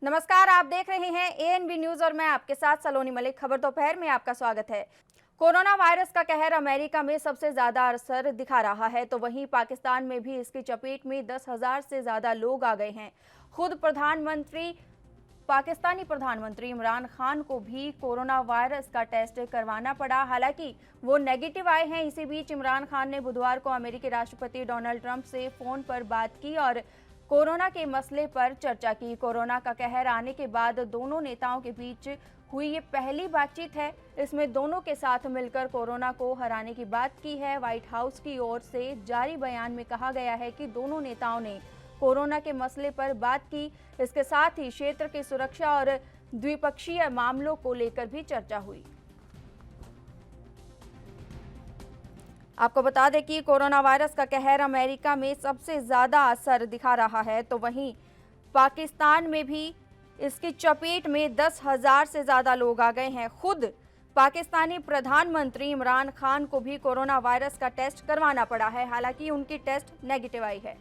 नमस्कार, आप देख रहे हैं एएनबी न्यूज और मैं आपके साथ सलोनी मलिक। खबर दोपहर में आपका स्वागत है। कोरोना वायरस का कहर अमेरिका में सबसे ज्यादा असर दिखा रहा है, तो वहीं पाकिस्तान में भी इसकी चपेट में 10,000 से ज्यादा लोग आ गए हैं। खुद पाकिस्तानी प्रधानमंत्री इमरान खान को भी कोरोना वायरस का टेस्ट करवाना पड़ा। हालांकि वो नेगेटिव आए हैं। इसी बीच इमरान खान ने बुधवार को अमेरिकी राष्ट्रपति डोनाल्ड ट्रंप से फोन पर बात की और कोरोना के मसले पर चर्चा की। कोरोना का कहर आने के बाद दोनों नेताओं के बीच हुई ये पहली बातचीत है। इसमें दोनों के साथ मिलकर कोरोना को हराने की बात की है। व्हाइट हाउस की ओर से जारी बयान में कहा गया है कि दोनों नेताओं ने कोरोना के मसले पर बात की। इसके साथ ही क्षेत्र की सुरक्षा और द्विपक्षीय मामलों को लेकर भी चर्चा हुई। आपको बता दें कि कोरोना वायरस का कहर अमेरिका में सबसे ज्यादा असर दिखा रहा है, तो वहीं पाकिस्तान में भी इसकी चपेट में 10,000 से ज्यादा लोग आ गए हैं। खुद पाकिस्तानी प्रधानमंत्री इमरान खान को भी कोरोना वायरस का टेस्ट करवाना पड़ा है। हालांकि उनकी टेस्ट नेगेटिव आई है।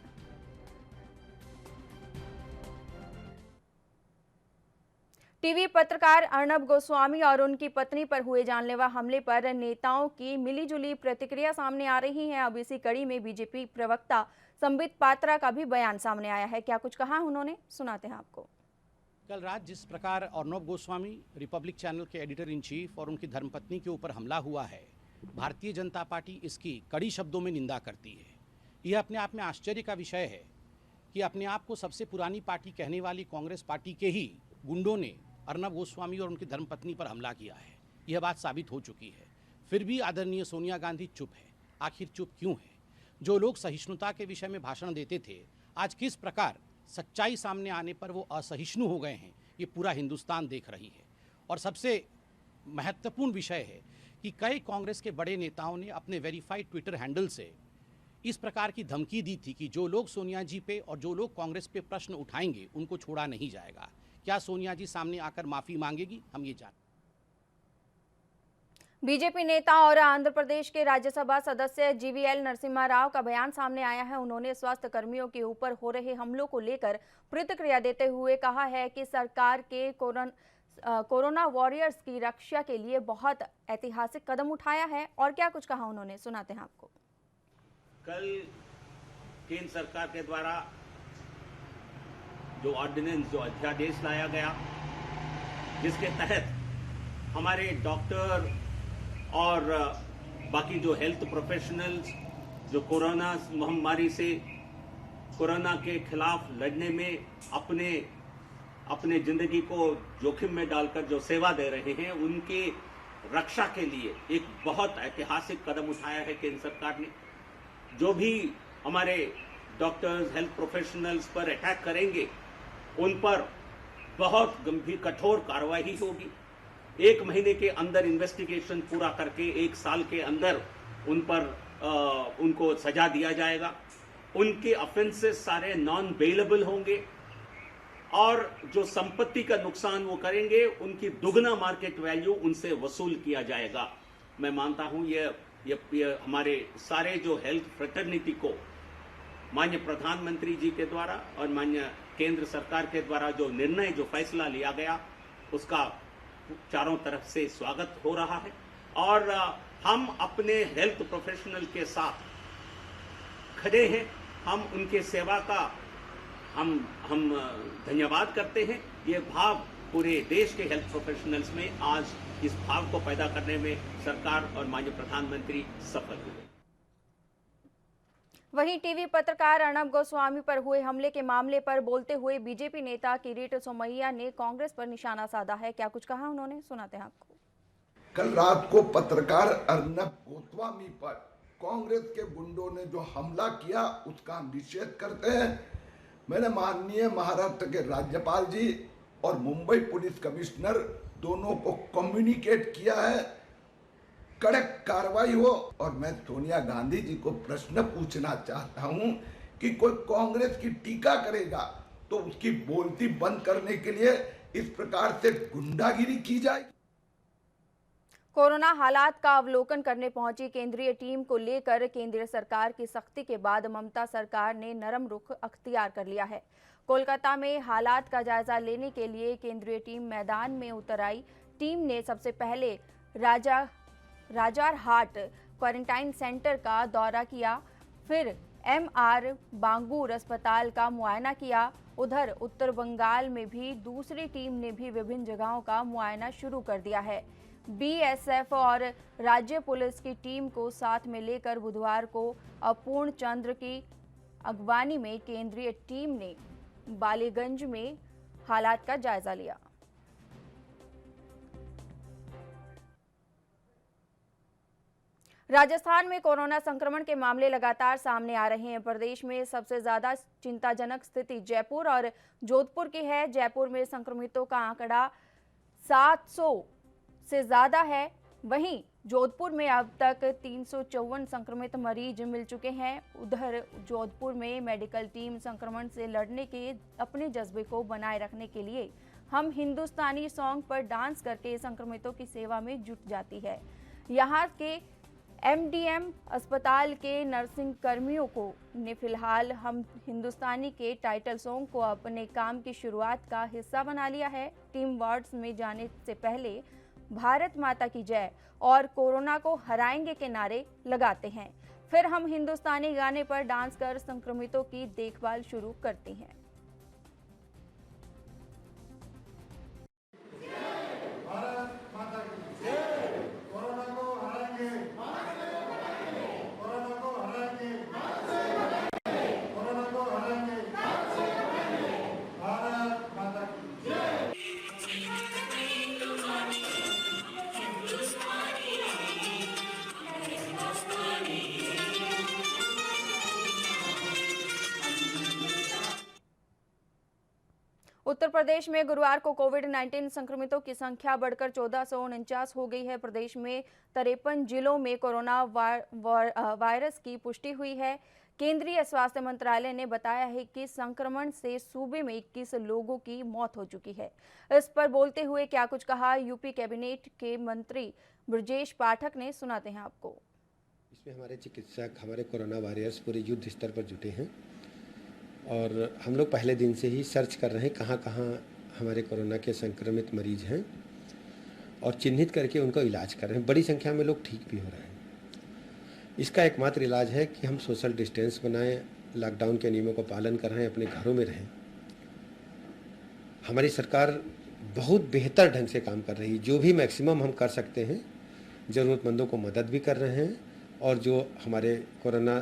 टीवी पत्रकार अर्नब गोस्वामी और उनकी पत्नी पर हुए जानलेवा हमले पर नेताओं की मिलीजुली प्रतिक्रिया सामने आ रही है। अब इसी कड़ी में बीजेपी प्रवक्ता संबित पात्रा का भी बयान सामने आया है। क्या कुछ कहा उन्होंने, सुनाते हैं आपको। कल रात जिस प्रकार अर्नब गोस्वामी रिपब्लिक चैनल के एडिटर इन चीफ और उनकी धर्मपत्नी के ऊपर हमला हुआ है, भारतीय जनता पार्टी इसकी कड़ी शब्दों में निंदा करती है। यह अपने आप में आश्चर्य का विषय है कि अपने आप को सबसे पुरानी पार्टी कहने वाली कांग्रेस पार्टी के ही गुंडों ने अर्नब गोस्वामी और उनकी धर्मपत्नी पर हमला किया है। यह बात साबित हो चुकी है। फिर भी आदरणीय सोनिया गांधी चुप है। आखिर चुप क्यों है? जो लोग सहिष्णुता के विषय में भाषण देते थे, आज किस प्रकार सच्चाई सामने आने पर वो असहिष्णु हो गए हैं, ये पूरा हिंदुस्तान देख रही है। और सबसे महत्वपूर्ण विषय है कि कई कांग्रेस के बड़े नेताओं ने अपने वेरीफाइड ट्विटर हैंडल से इस प्रकार की धमकी दी थी कि जो लोग सोनिया जी पे और जो लोग कांग्रेस पे प्रश्न उठाएंगे उनको छोड़ा नहीं जाएगा। क्या सोनिया जी सामने आकर माफी मांगेगी? हम ये जानते। बीजेपी नेता और आंध्र प्रदेश के राज्यसभा सदस्य जीवीएल नरसिम्हा राव का बयान सामने आया है। उन्होंने स्वास्थ्य कर्मियों के ऊपर हो रहे हमलों को लेकर प्रतिक्रिया देते हुए कहा है कि सरकार के कोरोना वॉरियर्स की रक्षा के लिए बहुत ऐतिहासिक कदम उठाया है। और क्या कुछ कहा उन्होंने, सुनाते हैं आपको। कल केंद्र सरकार के द्वारा जो ऑर्डिनेंस, जो अध्यादेश लाया गया, जिसके तहत हमारे डॉक्टर और बाकी जो हेल्थ प्रोफेशनल्स जो कोरोना महामारी से, कोरोना के खिलाफ लड़ने में अपने जिंदगी को जोखिम में डालकर जो सेवा दे रहे हैं, उनकी रक्षा के लिए एक बहुत ऐतिहासिक कदम उठाया है केंद्र सरकार ने। जो भी हमारे डॉक्टर्स, हेल्थ प्रोफेशनल्स पर अटैक करेंगे, उन पर बहुत गंभीर कठोर कार्रवाई होगी। 1 महीने के अंदर इन्वेस्टिगेशन पूरा करके 1 साल के अंदर उन पर उनको सजा दिया जाएगा। उनके ऑफेंसेस सारे नॉन बेलेबल होंगे और जो संपत्ति का नुकसान वो करेंगे, उनकी दुगना मार्केट वैल्यू उनसे वसूल किया जाएगा। मैं मानता हूं ये हमारे सारे जो हेल्थ फ्रेटर्निटी को माननीय प्रधानमंत्री जी के द्वारा और माननीय केंद्र सरकार के द्वारा जो निर्णय, जो फैसला लिया गया, उसका चारों तरफ से स्वागत हो रहा है। और हम अपने हेल्थ प्रोफेशनल के साथ खड़े हैं। हम उनके सेवा का हम धन्यवाद करते हैं। ये भाव पूरे देश के हेल्थ प्रोफेशनल्स में आज इस भाव को पैदा करने में सरकार और माननीय प्रधानमंत्री सफल हुए। वहीं टीवी पत्रकार अर्नब गोस्वामी पर हुए हमले के मामले पर बोलते हुए बीजेपी नेता किरीट सोमैया ने कांग्रेस पर निशाना साधा है। क्या कुछ कहा उन्होंने, सुनाते हैं आपको। कल रात को पत्रकार अर्नब गोस्वामी पर कांग्रेस के गुंडों ने जो हमला किया, उसका निषेध करते हैं। मैंने माननीय महाराष्ट्र के राज्यपाल जी और मुंबई पुलिस कमिश्नर दोनों को कम्युनिकेट किया है, कड़क कार्रवाई हो। और मैं सोनिया गांधी जी को प्रश्न पूछना चाहता हूं कि कोई कांग्रेस की टीका करेगा तो उसकी बोलती बंद करने के लिए इस प्रकार से गुंडागिरी की जाए। कोरोना हालात का अवलोकन करने पहुंची केंद्रीय टीम को लेकर केंद्रीय सरकार की सख्ती के बाद ममता सरकार ने नरम रुख अख्तियार कर लिया है। कोलकाता में हालात का जायजा लेने के लिए केंद्रीय टीम मैदान में उतर आई। टीम ने सबसे पहले राजारहाट क्वारंटाइन सेंटर का दौरा किया, फिर MR बांगूर अस्पताल का मुआयना किया। उधर उत्तर बंगाल में भी दूसरी टीम ने भी विभिन्न जगहों का मुआयना शुरू कर दिया है। BSF और राज्य पुलिस की टीम को साथ में लेकर बुधवार को अपूर्ण चंद्र की अगवानी में केंद्रीय टीम ने बालीगंज में हालात का जायजा लिया। राजस्थान में कोरोना संक्रमण के मामले लगातार सामने आ रहे हैं। प्रदेश में सबसे ज्यादा चिंताजनक स्थिति जयपुर और जोधपुर की है। जयपुर में संक्रमितों का आंकड़ा 700 से ज्यादा है। वहीं जोधपुर में अब तक 354 संक्रमित मरीज मिल चुके हैं। उधर जोधपुर में मेडिकल टीम संक्रमण से लड़ने के अपने जज्बे को बनाए रखने के लिए हम हिंदुस्तानी सॉन्ग पर डांस करके संक्रमितों की सेवा में जुट जाती है। यहाँ के MDM अस्पताल के नर्सिंग कर्मियों को ने फिलहाल हम हिंदुस्तानी के टाइटल सॉन्ग को अपने काम की शुरुआत का हिस्सा बना लिया है। टीम वार्ड्स में जाने से पहले भारत माता की जय और कोरोना को हराएंगे के नारे लगाते हैं। फिर हम हिंदुस्तानी गाने पर डांस कर संक्रमितों की देखभाल शुरू करती हैं। उत्तर प्रदेश में गुरुवार को कोविड-19 संक्रमितों की संख्या बढ़कर 1449 हो गई है। प्रदेश में 53 जिलों में कोरोना वायरस की पुष्टि हुई है। केंद्रीय स्वास्थ्य मंत्रालय ने बताया है कि संक्रमण से सूबे में 21 लोगों की मौत हो चुकी है। इस पर बोलते हुए क्या कुछ कहा यूपी कैबिनेट के मंत्री ब्रजेश पाठक ने, सुनाते हैं आपको। इसमें हमारे चिकित्सक, हमारे कोरोना वॉरियर्स पूरे युद्ध स्तर पर जुटे हैं और हम लोग पहले दिन से ही सर्च कर रहे हैं कहाँ कहाँ हमारे कोरोना के संक्रमित मरीज हैं और चिन्हित करके उनका इलाज कर रहे हैं। बड़ी संख्या में लोग ठीक भी हो रहे हैं। इसका एकमात्र इलाज है कि हम सोशल डिस्टेंस बनाएं, लॉकडाउन के नियमों का पालन कर रहे हैं, अपने घरों में रहें। हमारी सरकार बहुत बेहतर ढंग से काम कर रही है। जो भी मैक्सिमम हम कर सकते हैं, ज़रूरतमंदों को मदद भी कर रहे हैं और जो हमारे कोरोना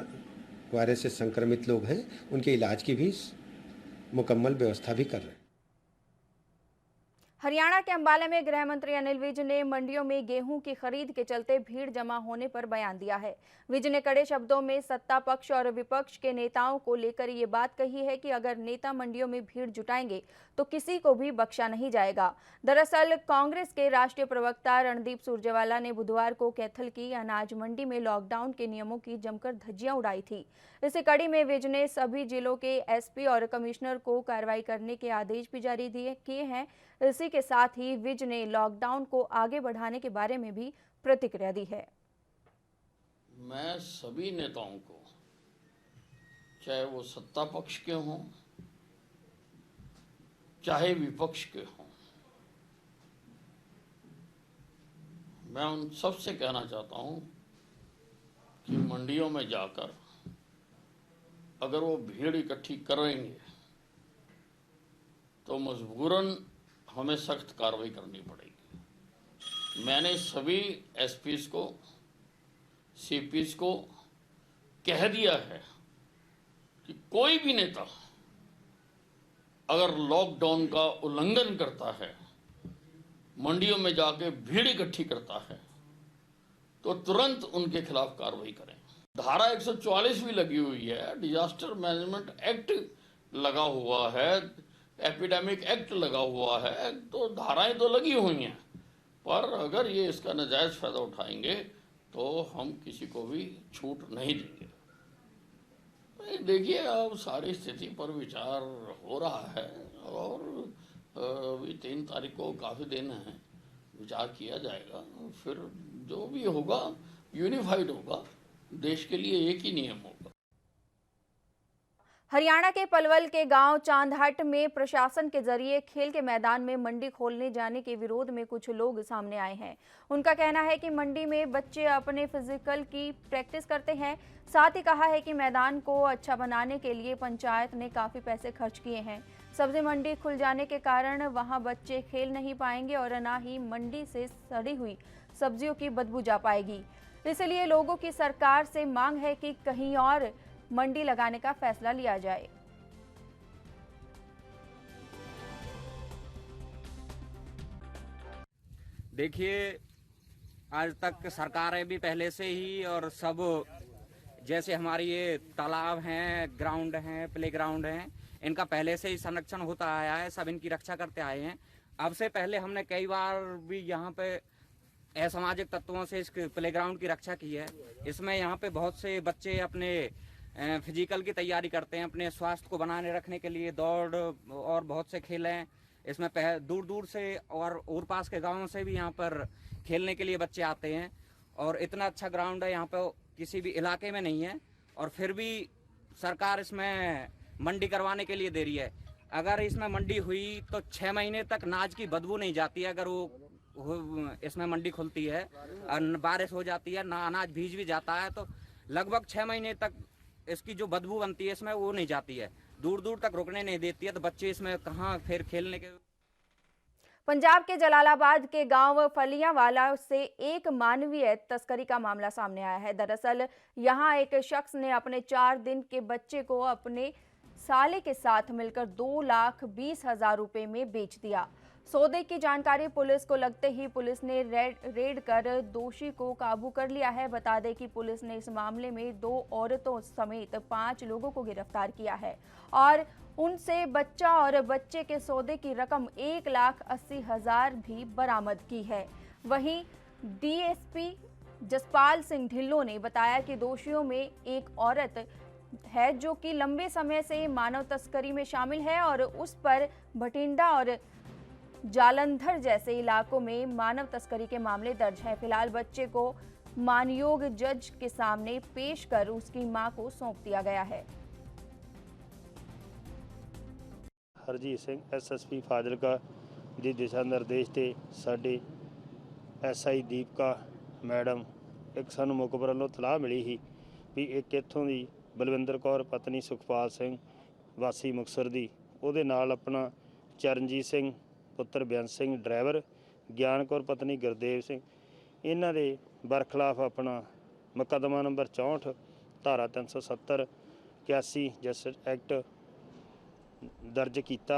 वायरस से संक्रमित लोग हैं उनके इलाज की भी मुकम्मल व्यवस्था भी कर रहे हैं। हरियाणा के अंबाला में गृह मंत्री अनिल विज ने मंडियों में गेहूं की खरीद के चलते भीड़ जमा होने पर बयान दिया है। विज ने कड़े शब्दों में सत्ता पक्ष और विपक्ष के नेताओं को लेकर ये बात कही है कि अगर नेता मंडियों में भीड़ जुटाएंगे तो किसी को भी बख्शा नहीं जाएगा। दरअसल कांग्रेस के राष्ट्रीय प्रवक्ता रणदीप सुरजेवाला ने बुधवार को कैथल की अनाज मंडी में लॉकडाउन के नियमों की जमकर धज्जियां उड़ाई थी। इसी कड़ी में विज ने सभी जिलों के SP और कमिश्नर को कार्रवाई करने के आदेश भी जारी किए हैं। इसी के साथ ही विज ने लॉकडाउन को आगे बढ़ाने के बारे में भी प्रतिक्रिया दी है। मैं सभी नेताओं को, चाहे वो सत्ता पक्ष के हों चाहे विपक्ष के हों, मैं उन सब से कहना चाहता हूं कि मंडियों में जाकर अगर वो भीड़ इकट्ठी करेंगे तो मजबूरन हमें सख्त कार्रवाई करनी पड़ेगी। मैंने सभी SPs को, CPs को कह दिया है कि कोई भी नेता अगर लॉकडाउन का उल्लंघन करता है, मंडियों में जाके भीड़ इकट्ठी करता है, तो तुरंत उनके खिलाफ कार्रवाई करें। धारा 144 भी लगी हुई है, डिजास्टर मैनेजमेंट एक्ट लगा हुआ है, एपिडेमिक एक्ट लगा हुआ है, तो धाराएं तो लगी हुई हैं, पर अगर ये इसका नाजायज फायदा उठाएंगे तो हम किसी को भी छूट नहीं देंगे। देखिए, अब सारी स्थिति पर विचार हो रहा है और अभी 3 तारीख को काफ़ी दिन है, विचार किया जाएगा। फिर जो भी होगा यूनिफाइड होगा, देश के लिए एक ही नियम होगा। हरियाणा के पलवल के गांव चांदहट में प्रशासन के जरिए खेल के मैदान में मंडी खोलने जाने के विरोध में कुछ लोग सामने आए हैं। उनका कहना है कि मंडी में बच्चे अपने फिजिकल की प्रैक्टिस करते हैं। साथ ही कहा है कि मैदान को अच्छा बनाने के लिए पंचायत ने काफी पैसे खर्च किए हैं। सब्जी मंडी खुल जाने के कारण वहां बच्चे खेल नहीं पाएंगे और न ही मंडी से सड़ी हुई सब्जियों की बदबू जा पाएगी। इसलिए लोगों की सरकार से मांग है कि कहीं और मंडी लगाने का फैसला लिया जाए। देखिए, आज तक सरकारें भी पहले से ही और सब जैसे हमारी ये तालाब हैं, ग्राउंड हैं, प्ले ग्राउंड हैं, इनका पहले से ही संरक्षण होता आया है, सब इनकी रक्षा करते आए हैं। अब से पहले हमने कई बार भी यहाँ पे असामाजिक तत्वों से इस प्ले ग्राउंड की रक्षा की है। इसमें यहाँ पे बहुत से बच्चे अपने फिजिकल की तैयारी करते हैं, अपने स्वास्थ्य को बनाने रखने के लिए दौड़ और बहुत से खेल हैं। इसमें दूर दूर से और पास के गांवों से भी यहाँ पर खेलने के लिए बच्चे आते हैं और इतना अच्छा ग्राउंड है यहाँ पर किसी भी इलाके में नहीं है। और फिर भी सरकार इसमें मंडी करवाने के लिए दे रही है। अगर इसमें मंडी हुई तो 6 महीने तक नाज की बदबू नहीं जाती है। अगर वो इसमें मंडी खुलती है और बारिश हो जाती है, ना अनाज भीज भी जाता है, तो लगभग 6 महीने तक इसकी जो बदबू बनती है इसमें वो नहीं जाती है, दूर दूर तक रुकने नहीं देती है। तो बच्चे इसमें कहाँ फिर खेलने के। पंजाब के जलालाबाद के गांव फलियांवाला से एक मानवीय तस्करी का मामला सामने आया है। दरअसल यहां एक शख्स ने अपने 4 दिन के बच्चे को अपने साले के साथ मिलकर 2,20,000 रुपए में बेच दिया। सौदे की जानकारी पुलिस को लगते ही पुलिस ने रेड कर दोषी को काबू कर लिया है। बता दें कि पुलिस ने इस मामले में 2 औरतों समेत 5 लोगों को गिरफ्तार किया है और उनसे बच्चा और बच्चे के सौदे की रकम 1,80,000 भी बरामद की है। वहीं डीएसपी जसपाल सिंह ढिल्लों ने बताया कि दोषियों में एक औरत है जो कि लंबे समय से मानव तस्करी में शामिल है और उस पर भटिंडा और जालंधर जैसे इलाकों में मानव तस्करी के मामले दर्ज हैं। फिलहाल बच्चे को मानयोग जज के सामने पेश कर उसकी मां को सौंप दिया गया है। हरजीत सिंह एसएसपी फाजिलका ਦੀ ਦਿਸ਼ਾ ਨਿਰਦੇਸ਼ ਤੇ ਸਾਡੇ ਐਸਆਈ ਦੀਪਕਾ ਮੈਡਮ ਇੱਕ ਸਾਨੂੰ ਮੁਖਬਰ ਵੱਲੋਂ ਤਲਾਹ ਮਿਲੀ ਸੀ ਵੀ ਇੱਕ ਇੱਥੋਂ ਦੀ ਬਲਵਿੰਦਰ ਕੌਰ ਪਤਨੀ ਸੁਖਪਾਲ ਸਿੰਘ ਵਾਸੀ ਮੁਕਤਸਰ ਦੀ ਉਹਦੇ ਨਾਲ ਆਪਣਾ ਚਰਨਜੀਤ ਸਿੰਘ ਪੁੱਤਰ ਬੇਅੰਤ ਸਿੰਘ ਡਰਾਈਵਰ ਗਿਆਨ ਕੌਰ ਪਤਨੀ ਗੁਰਦੇਵ ਸਿੰਘ ਇਹਨਾਂ ਦੇ ਬਰਖਲਾਫ ਆਪਣਾ ਮੁਕੱਦਮਾ ਨੰਬਰ 64 ਧਾਰਾ 370 81 ਜਸਟਿਸ एक्ट दर्ज किया।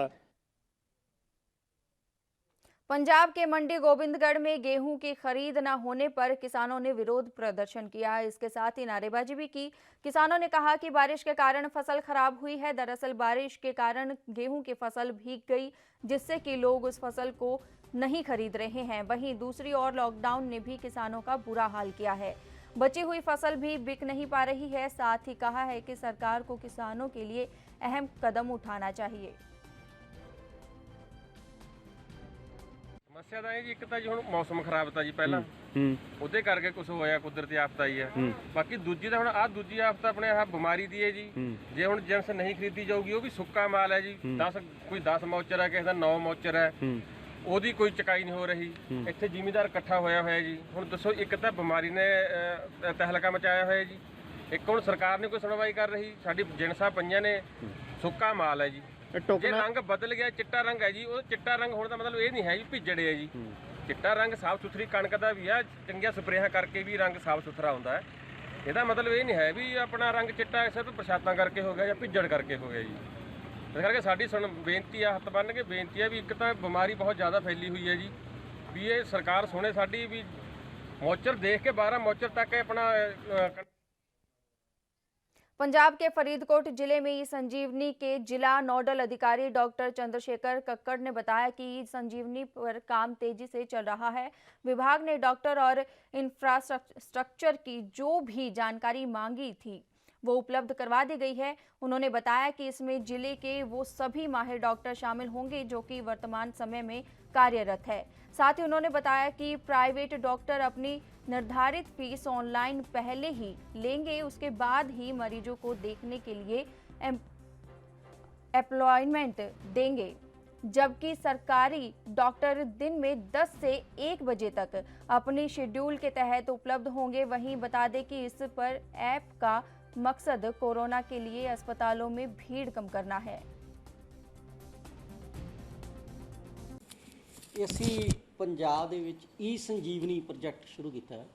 पंजाब के मंडी गोबिंदगढ़ में गेहूं की खरीद न होने पर किसानों ने विरोध प्रदर्शन किया। इसके साथ ही नारेबाजी भी की। किसानों ने कहा कि बारिश के कारण फसल खराब हुई है। दरअसल बारिश के कारण गेहूं की फसल भीग गई, जिससे कि लोग उस फसल को नहीं खरीद रहे हैं। वहीं दूसरी ओर लॉकडाउन ने भी किसानों का बुरा हाल किया है। बची हुई फसल भी बिक नहीं पा रही है। साथ ही कहा है कि सरकार को किसानों के लिए अहम कदम उठाना चाहिए। समस्या जी एक जी हुण मौसम खराब था जी पहला ਉਹਦੇ ਕਰਕੇ ਕੁਝ ਹੋਇਆ, ਕੁਦਰਤੀ ਆਫਤ ਆਈ ਹੈ। ਬਾਕੀ ਦੂਜੀ ਦਾ ਹੁਣ ਆ ਦੂਜੀ ਆਫਤ ਆਪਣੇ ਆਹ ਬਿਮਾਰੀ ਦੀ ਹੈ ਜੀ। ਜੇ ਹੁਣ ਜਿੰਸ ਨਹੀਂ ਖਰੀਦੀ ਜਾਊਗੀ ਉਹ ਵੀ ਸੁੱਕਾ ਮਾਲ ਹੈ ਜੀ। 10 ਕੋਈ 10 ਮੌਚਰ ਹੈ, ਕਿਸੇ ਦਾ 9 ਮੌਚਰ ਹੈ, ਉਹਦੀ ਕੋਈ ਚਕਾਈ ਨਹੀਂ ਹੋ ਰਹੀ। ਇੱਥੇ ਜ਼ਿਮੀਂਦਾਰ ਇਕੱਠਾ ਹੋਇਆ ਜੀ। ਹੁਣ ਦੱਸੋ, ਇੱਕ ਤਾਂ ਬਿਮਾਰੀ ਨੇ ਤਹਿਲਕਾ ਮਚਾਇਆ ਹੋਇਆ ਜੀ, ਇੱਕ ਹੁਣ ਸਰਕਾਰ ਨੇ ਕੋਈ ਸੁਣਵਾਈ ਕਰ ਰਹੀ। ਸਾਡੀ ਜਿੰਸਾਂ ਪਈਆਂ ਨੇ, ਸੁੱਕਾ ਮਾਲ ਹੈ ਜੀ। ਜੇ ਰੰਗ ਬਦਲ ਗਿਆ, ਚਿੱਟਾ ਰੰਗ ਹੈ ਜੀ, ਉਹ ਚਿੱਟਾ ਰੰਗ ਹੋਣ ਦਾ ਮਤਲਬ ਇਹ ਨਹੀਂ ਹੈ ਜੀ ਭਿੱਜੜੇ ਹੈ ਜੀ। ਚਿੱਟਾ ਰੰਗ ਸਾਫ਼ ਸੁਥਰੀ ਕਣਕ ਦਾ ਵੀ ਆ, ਚੰਗੀਆਂ ਸਪਰੇਹਾਂ ਕਰਕੇ ਵੀ ਰੰਗ ਸਾਫ਼ ਸੁਥਰਾ ਹੁੰਦਾ ਹੈ। ਇਹਦਾ ਮਤਲਬ ਇਹ ਨਹੀਂ ਹੈ ਵੀ ਆਪਣਾ ਰੰਗ ਚਿੱਟਾ ਸਿਰਫ ਬਰਸਾਤਾਂ ਕਰਕੇ ਹੋ ਗਿਆ ਜਾਂ ਭਿੱਜੜ ਕਰਕੇ ਹੋ ਗਿਆ ਜੀ। ਇਸ ਕਰਕੇ ਸਾਡੀ ਬੇਨਤੀ ਆ, ਹੱਥ ਬੰਨ੍ਹ ਕੇ ਬੇਨਤੀ ਹੈ ਵੀ ਇੱਕ ਤਾਂ ਬਿਮਾਰੀ ਬਹੁਤ ਜ਼ਿਆਦਾ ਫੈਲੀ ਹੋਈ ਹੈ ਜੀ, ਵੀ ਇਹ ਸਰਕਾਰ ਸੁਣੇ ਸਾਡੀ, ਵੀ ਮੌਚਰ ਦੇਖ ਕੇ 12 ਮੌਚਰ तक अपना। पंजाब के फरीदकोट जिले में ई संजीवनी के जिला नोडल अधिकारी डॉक्टर चंद्रशेखर कक्कड़ ने बताया कि ई संजीवनी पर काम तेजी से चल रहा है। विभाग ने डॉक्टर और इंफ्रास्ट्रक्चर की जो भी जानकारी मांगी थी वो उपलब्ध करवा दी गई है। उन्होंने बताया कि इसमें जिले के वो सभी माहिर डॉक्टर शामिल होंगे जो कि वर्तमान समय में कार्यरत है। साथ ही उन्होंने बताया कि प्राइवेट डॉक्टर अपनी निर्धारित फीस ऑनलाइन पहले ही लेंगे, उसके बाद ही मरीजों को देखने के लिए एम्प्लॉयमेंट देंगे, जबकि सरकारी डॉक्टर दिन में 10 से 1 बजे तक अपनी शेड्यूल के तहत उपलब्ध होंगे। वहीं बता दें कि इस पर ऐप का मकसद कोरोना के लिए अस्पतालों में भीड़ कम करना है। ਅਸੀਂ ਪੰਜਾਬ ਦੇ ਵਿੱਚ ਈ ਸੰਜੀਵਨੀ ਪ੍ਰੋਜੈਕਟ ਸ਼ੁਰੂ ਕੀਤਾ ਹੈ,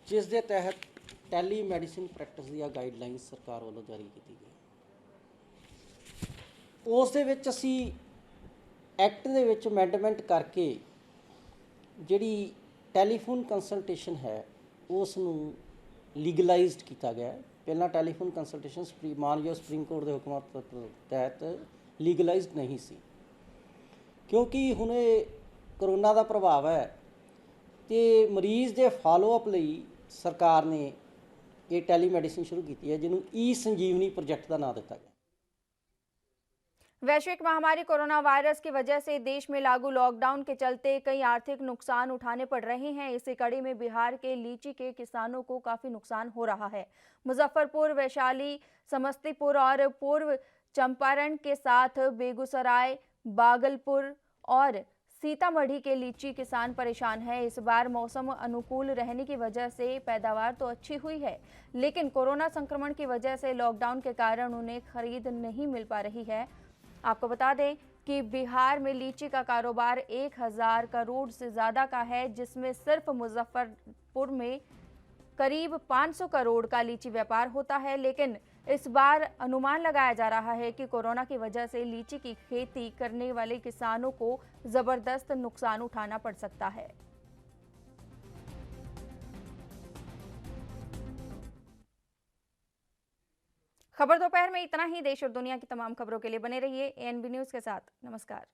ਜਿਸ ਦੇ ਤਹਿਤ ਟੈਲੀ ਮੈਡੀਸਿਨ ਪ੍ਰੈਕਟਿਸ ਦੀਆਂ ਗਾਈਡਲਾਈਨਸ ਸਰਕਾਰ ਵੱਲੋਂ ਜਾਰੀ ਕੀਤੀ ਗਈ। ਉਸ ਦੇ ਵਿੱਚ ਅਸੀਂ ਐਕਟ ਦੇ ਵਿੱਚ ਅਮੈਂਡਮੈਂਟ ਕਰਕੇ ਜਿਹੜੀ ਟੈਲੀਫੋਨ ਕੰਸਲਟੇਸ਼ਨ ਹੈ ਉਸ ਨੂੰ ਲੀਗਲਾਈਜ਼ਡ ਕੀਤਾ ਗਿਆ। ਪਹਿਲਾਂ ਟੈਲੀਫੋਨ ਕੰਸਲਟੇਸ਼ਨ ਮਾਨਯੋਗ ਸੁਪਰੀਮ ਕੋਰਟ ਦੇ ਹੁਕਮਾਂ ਤਹਿਤ ਲੀਗਲਾਈਜ਼ਡ ਨਹੀਂ ਸੀ, क्योंकि हुण करोना का प्रभाव है तो मरीज़ के फॉलोअप लई सरकार ने ये टैलीमैडिसिन शुरू की है, जिन्होंने ई संजीवनी प्रोजेक्ट का नाम दिता गया। वैश्विक महामारी कोरोना वायरस की वजह से देश में लागू लॉकडाउन के चलते कई आर्थिक नुकसान उठाने पड़ रहे हैं। इसी कड़ी में बिहार के लीची के किसानों को काफ़ी नुकसान हो रहा है। मुजफ्फरपुर, वैशाली, समस्तीपुर और पूर्व चंपारण के साथ बेगूसराय, बागलपुर और सीतामढ़ी के लीची किसान परेशान हैं। इस बार मौसम अनुकूल रहने की वजह से पैदावार तो अच्छी हुई है, लेकिन कोरोना संक्रमण की वजह से लॉकडाउन के कारण उन्हें खरीद नहीं मिल पा रही है। आपको बता दें कि बिहार में लीची का कारोबार 1000 करोड़ से ज़्यादा का है, जिसमें सिर्फ मुजफ्फरपुर में करीब 500 करोड़ का लीची व्यापार होता है। लेकिन इस बार अनुमान लगाया जा रहा है कि कोरोना की वजह से लीची की खेती करने वाले किसानों को जबरदस्त नुकसान उठाना पड़ सकता है। खबर दोपहर में इतना ही। देश और दुनिया की तमाम खबरों के लिए बने रहिए ANB न्यूज़ के साथ। नमस्कार।